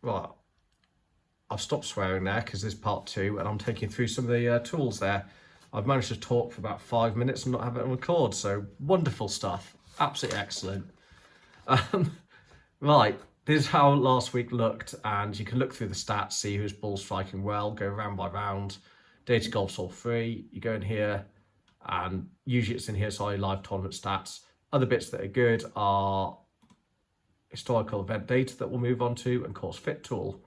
well, I've stopped swearing there because this is part 2 and I'm taking through some of the tools there. I've managed to talk for about 5 minutes and not have it on record, so wonderful stuff, absolutely excellent. Right, this is how last week looked, and you can look through the stats, see who's ball striking well, go round by round. Data Golf's all free. You go in here, and usually it's in here, sorry, live tournament stats. Other bits that are good are historical event data that we'll move on to, and course fit tool.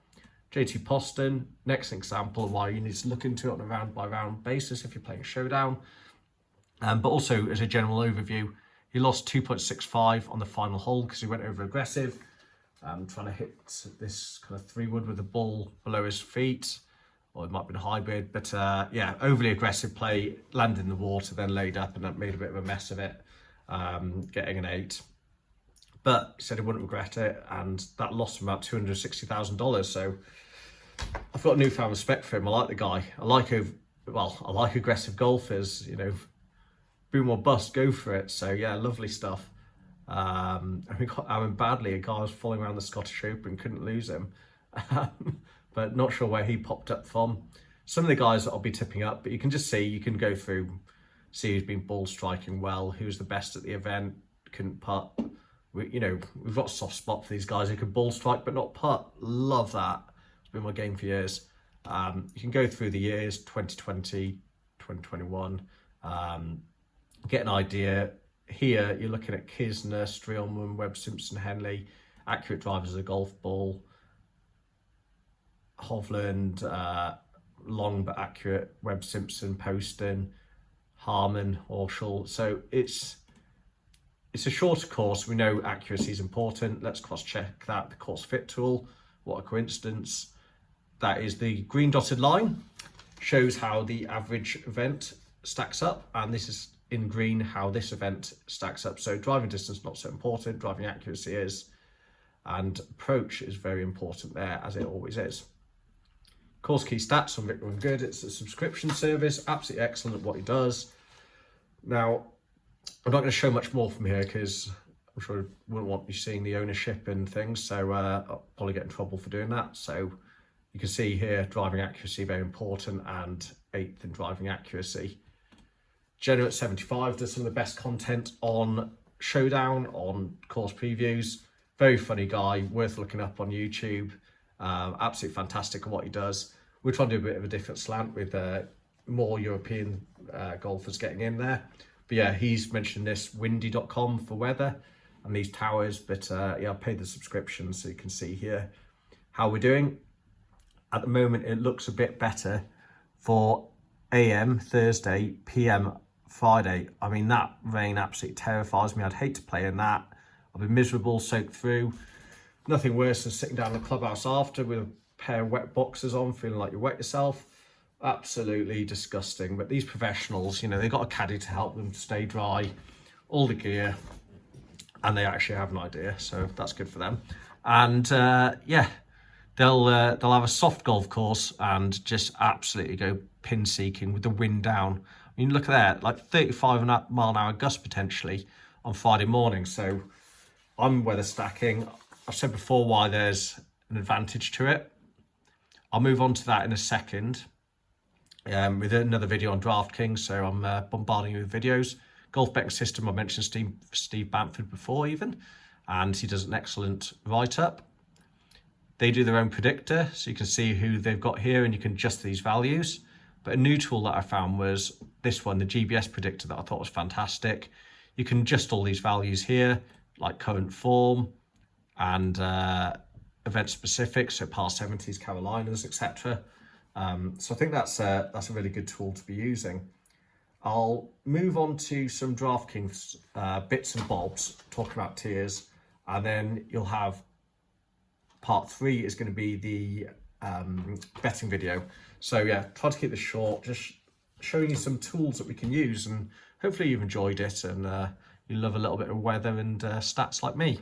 JT Poston, next example of why you need to look into it on a round by round basis if you're playing Showdown. But also as a general overview, he lost 2.65 on the final hole because he went over aggressive, trying to hit this kind of 3-wood with the ball below his feet, or it might be a hybrid, but yeah, overly aggressive play, landed in the water, then laid up and made a bit of a mess of it, getting an 8. But he said he wouldn't regret it, and that lost him about $260,000. So I've got newfound respect for him. I like the guy. I like aggressive golfers. You know, boom or bust, go for it. So yeah, lovely stuff. And we got Aaron Badley, a guy was following around the Scottish Open, couldn't lose him, but not sure where he popped up from. Some of the guys that I'll be tipping up, but you can just see, you can go through, see who's been ball striking well, who's the best at the event, couldn't putt. We've got a soft spot for these guys who can ball strike but not putt. Love that. It's been my game for years. You can go through the years, 2020, 2021, get an idea. Here, you're looking at Kisner, Streelman, Webb Simpson, Henley, accurate drivers of the golf ball, Hovland, long but accurate, Webb Simpson, Poston, Harmon, Horschel. So it's a shorter course. We know accuracy is important. Let's cross-check that. The course fit tool, what a coincidence. That is the green dotted line, shows how the average event stacks up, and this is in green how this event stacks up. So driving distance not so important, driving accuracy is, and approach is very important there, as it always is. Course key stats on Victor and Good. It's a subscription service, absolutely excellent at what he does. Now, I'm not going to show much more from here because I'm sure I wouldn't want you seeing the ownership and things, so I'll probably get in trouble for doing that. So you can see here, driving accuracy, very important, and 8th in driving accuracy. Generate 75 does some of the best content on Showdown, on course previews. Very funny guy, worth looking up on YouTube. Absolutely fantastic at what he does. We're trying to do a bit of a different slant with more European golfers getting in there. But yeah, he's mentioned this windy.com for weather and these towers. But yeah, I paid the subscription, so you can see here how we're doing. At the moment, it looks a bit better for AM Thursday, PM Friday. I mean, that rain absolutely terrifies me. I'd hate to play in that. I've been miserable, soaked through. Nothing worse than sitting down in the clubhouse after with a pair of wet boxers on, feeling like you wet yourself. Absolutely disgusting. But these professionals, you know, they've got a caddy to help them stay dry, all the gear, and they actually have an idea, so that's good for them. And yeah, they'll have a soft golf course and just absolutely go pin seeking with the wind down. I mean, look at that, like 35 mile an hour gust potentially on Friday morning. So I'm weather stacking. I've said before why there's an advantage to it. I'll move on to that in a second with another video on DraftKings. So I'm bombarding you with videos. Golf betting system, I mentioned Steve Bamford before even, and he does an excellent write-up. They do their own predictor, so you can see who they've got here and you can adjust these values. But a new tool that I found was this one, the GBS predictor, that I thought was fantastic. You can adjust all these values here, like current form and event specific, so past 70s, Carolinas, etc. So I think that's a really good tool to be using. I'll move on to some DraftKings bits and bobs, talking about tiers, and then you'll have part 3 is going to be the betting video. So yeah, try to keep this short, just showing you some tools that we can use, and hopefully you've enjoyed it and you love a little bit of weather and stats like me.